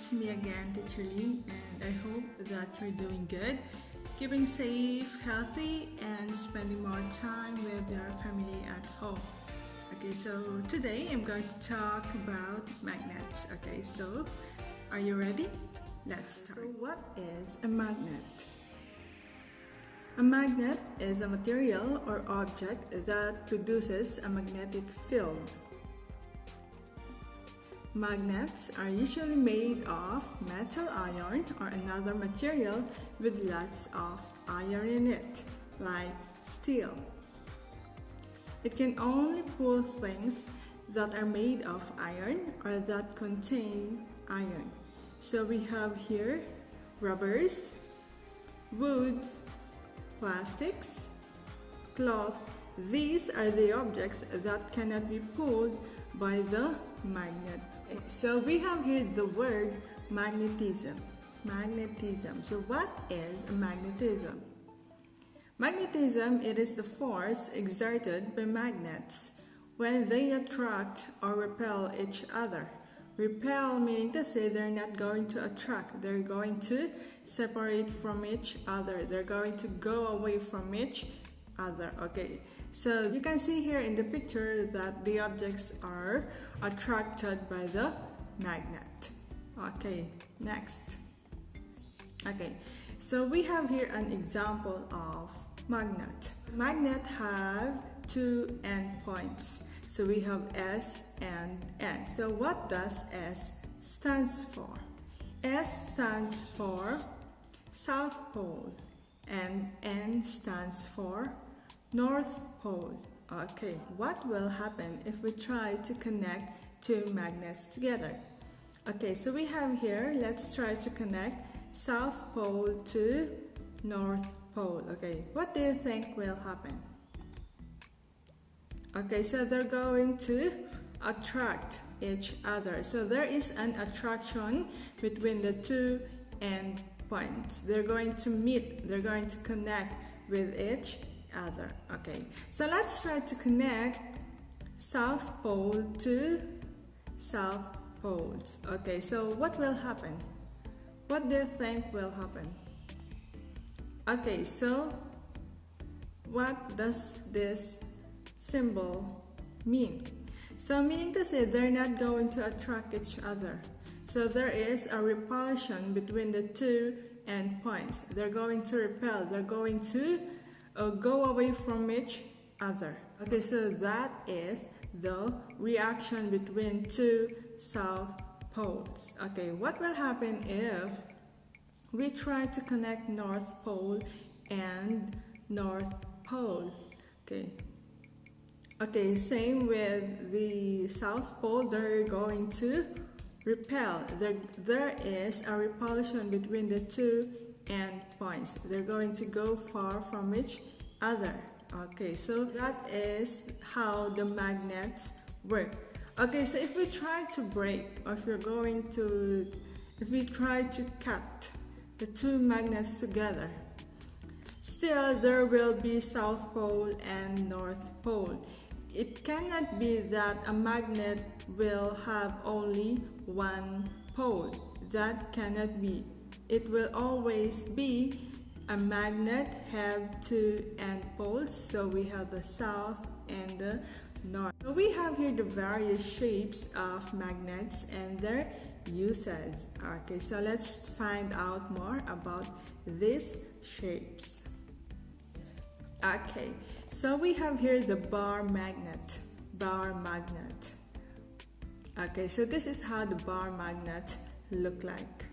it's me again, Teacher Lynn, and I hope that you're doing good, keeping safe, healthy, and spending more time with your family at home. Okay, so today I'm going to talk about magnets. Okay, so are you ready? Let's start. So what is a magnet? A magnet is a material or object that produces a magnetic field. Magnets are usually made of metal iron or another material with lots of iron in it, like steel. It can only pull things that are made of iron or that contain iron. So we have here rubbers, wood, plastics, cloth. These are the objects that cannot be pulled by the magnet. So we have here the word magnetism. Magnetism. So what is magnetism? Magnetism, it is the force exerted by magnets when they attract or repel each other. Repel meaning to say they're not going to attract, they're going to separate from each other. They're going to go away from each other. Okay, so you can see here in the picture that the objects are attracted by the magnet. Okay, next. Okay, so we have here an example of magnet. Magnet have two endpoints. So we have S and N. So what does S stands for? S stands for South Pole and N stands for North Pole. Okay, what will happen if we try to connect two magnets together? Okay, so we have here, let's try to connect South Pole to North Pole. Okay, what do you think will happen? Okay, so they're going to attract each other. So there is an attraction between the two endpoints. They're going to meet, they're going to connect with each other. Okay, so let's try to connect South Pole to South Poles. Okay, so what will happen? What do you think will happen? Okay, so what does this symbol mean? So meaning to say they're not going to attract each other. So there is a repulsion between the two endpoints. They're going to repel, they're going to go away from each other. Okay, so that is the reaction between two south poles. Okay, what will happen if we try to connect North Pole and North Pole? Okay, same with the South Pole, they're going to repel. There is a repulsion between the two endpoints. They're going to go far from each other. Okay, so that is how the magnets work. Okay, so if we try to break, or if we try to cut the two magnets together, still there will be South Pole and North Pole. It cannot be that a magnet will have only one pole. That cannot be. It will always be a magnet have two endpoles. So we have the south and the north. So we have here the various shapes of magnets and their uses. Okay, so let's find out more about these shapes. Okay, so we have here the bar magnet. Bar magnet. Okay, so this is how the bar magnet look like.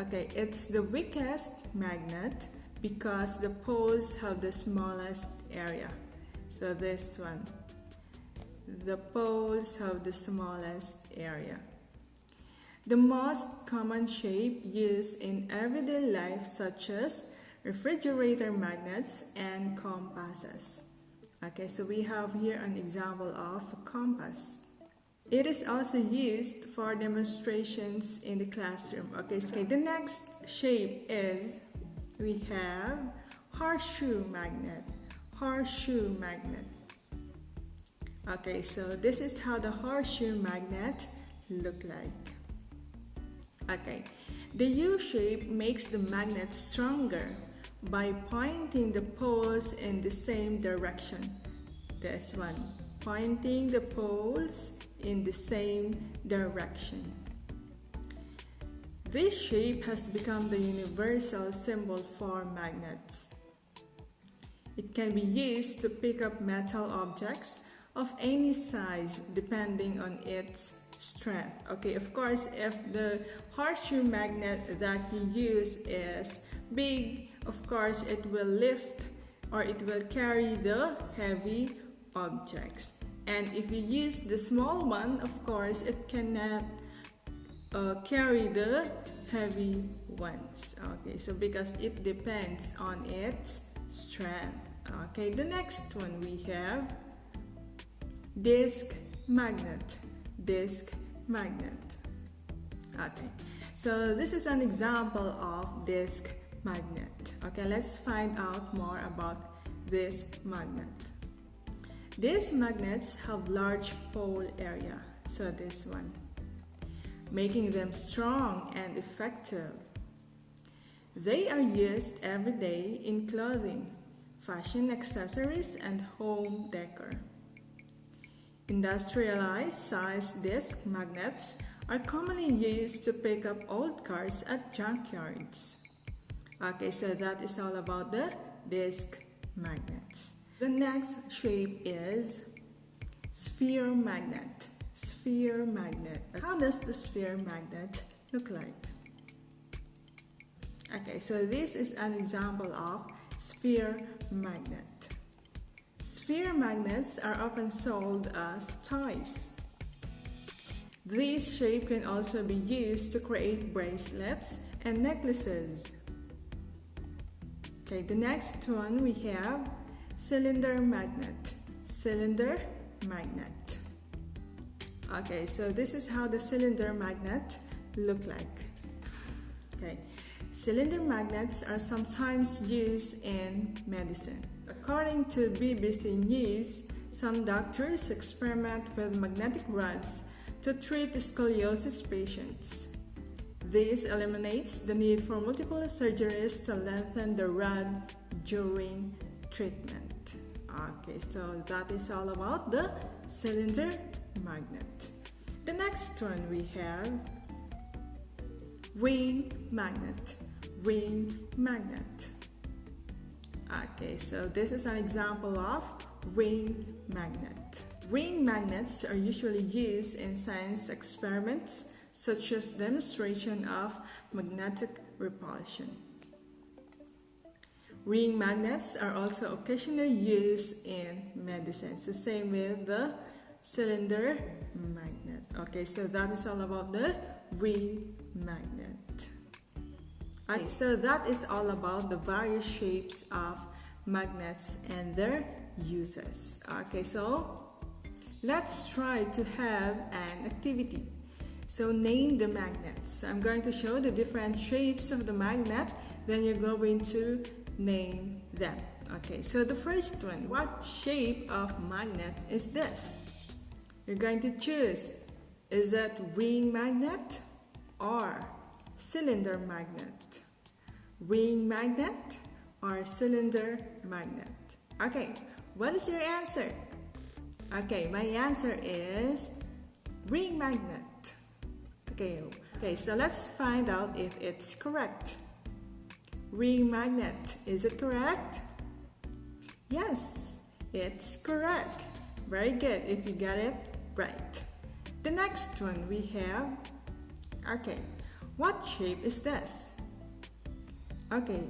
Okay, it's the weakest magnet because the poles have the smallest area. So this one, the poles have the smallest area. The most common shape used in everyday life, such as refrigerator magnets and compasses. Okay, so we have here an example of a compass. It is also used for demonstrations in the classroom. Okay, so the next shape is, we have horseshoe magnet. Horseshoe magnet. Okay, so this is how the horseshoe magnet look like. Okay, the U shape makes the magnet stronger by pointing the poles in the same direction. This one, pointing the poles in the same direction. This shape has become the universal symbol for magnets. It can be used to pick up metal objects of any size depending on its strength. Okay, of course, if the horseshoe magnet that you use is big, of course it will lift or it will carry the heavy objects. And if you use the small one, of course it cannot carry the heavy ones. Okay, so because it depends on its strength. Okay, the next one we have disc magnet. Disc magnet. Okay, so this is an example of disc magnet. Okay, let's find out more about this magnet. These magnets have large pole area, so this one, making them strong and effective. They are used every day in clothing, fashion accessories, and home decor. Industrialized sized disc magnets are commonly used to pick up old cars at junkyards. Okay, so that is all about the disc magnets. The next shape is sphere magnet. Sphere magnet. How does the sphere magnet look like? Okay, so this is an example of sphere magnet. Sphere magnets are often sold as toys. This shape can also be used to create bracelets and necklaces. Okay, the next one we have cylinder magnet. Cylinder magnet. Okay, so this is how the cylinder magnet look like. Okay, cylinder magnets are sometimes used in medicine. According to BBC News, some doctors experiment with magnetic rods to treat scoliosis patients. This eliminates the need for multiple surgeries to lengthen the rod during treatment. Okay, so that is all about the cylinder magnet. The next one we have ring magnet. Ring magnet. Okay, so this is an example of ring magnet. Ring magnets are usually used in science experiments such as demonstration of magnetic repulsion. Ring magnets are also occasionally used in medicine. So same with the cylinder magnet. Okay, so that is all about the ring magnet. Okay, so that is all about the various shapes of magnets and their uses. Okay, so let's try to have an activity. So name the magnets. I'm going to show the different shapes of the magnet, then you're going to name them. Okay, so the first one, what shape of magnet is this? You're going to choose, is that ring magnet or cylinder magnet? Ring magnet or cylinder magnet? Okay, what is your answer? Okay, my answer is ring magnet. Okay, so let's find out if it's correct. Ring magnet, is it correct? Yes, it's correct. Very good if you got it right. The next one we have, okay, what shape is this? Okay,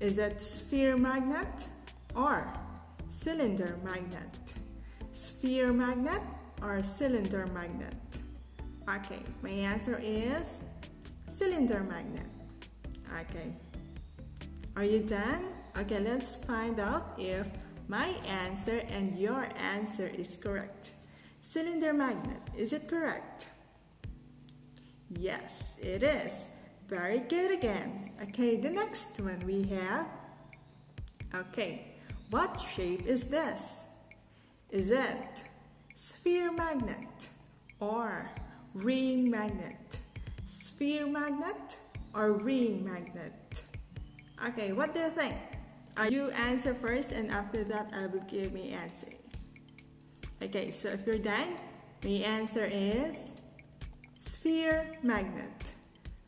is it sphere magnet or cylinder magnet? Sphere magnet or cylinder magnet? Okay, my answer is cylinder magnet. Okay, are you done? Okay, let's find out if my answer and your answer is correct. Cylinder magnet, is it correct? Yes, it is. Very good again. Okay, the next one we have, okay, what shape is this? Is it sphere magnet or ring magnet? sphere magnet or ring magnet? Okay, what do you think? You answer first, and after that I will give my answer. Okay, so if you're done, my answer is sphere magnet.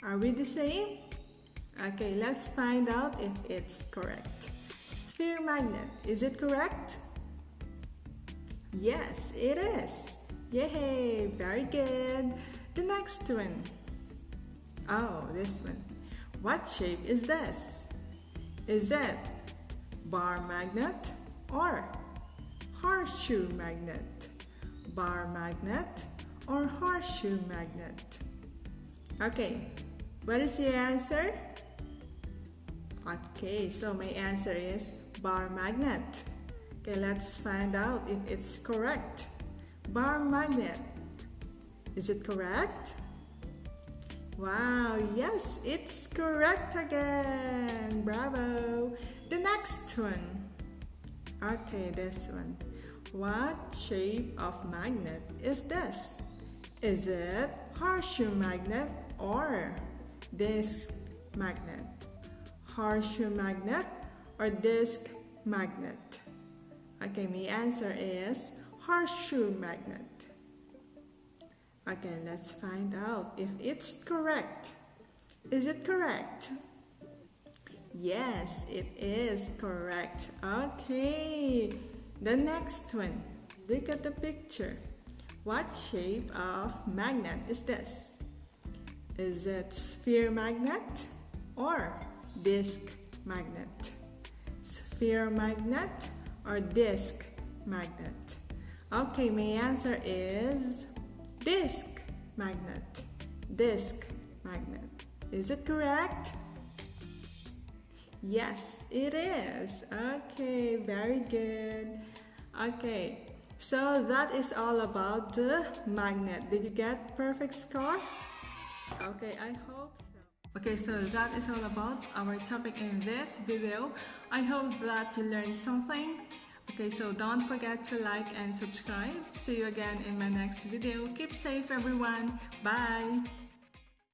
Are we the same? Okay, let's find out if it's correct. Sphere magnet, is it correct? Yes, it is. Yay, very good. The next one. Oh, this one. What shape is this? Is it bar magnet or horseshoe magnet? Bar magnet or horseshoe magnet? Okay, what is your answer? Okay, so my answer is bar magnet. Okay, let's find out if it's correct. Bar magnet. Is it correct? Wow, yes, it's correct again. Bravo. The next one. Okay, this one. What shape of magnet is this? Is it horseshoe magnet or disc magnet? Horseshoe magnet or disc magnet? Okay, my answer is horseshoe magnet. Okay, let's find out if it's correct. Is it correct? Yes, it is correct. Okay, the next one. Look at the picture. What shape of magnet is this? Is it sphere magnet or disc magnet? Sphere magnet or disc magnet? Okay, my answer is disc magnet. Disc magnet. Is it correct? Yes, it is. Okay, very good. Okay, so that is all about the magnet. Did you get perfect score? Okay, I hope so. Okay, so that is all about our topic in this video. I hope that you learned something. Okay, so don't forget to like and subscribe. See you again in my next video. Keep safe, everyone. Bye.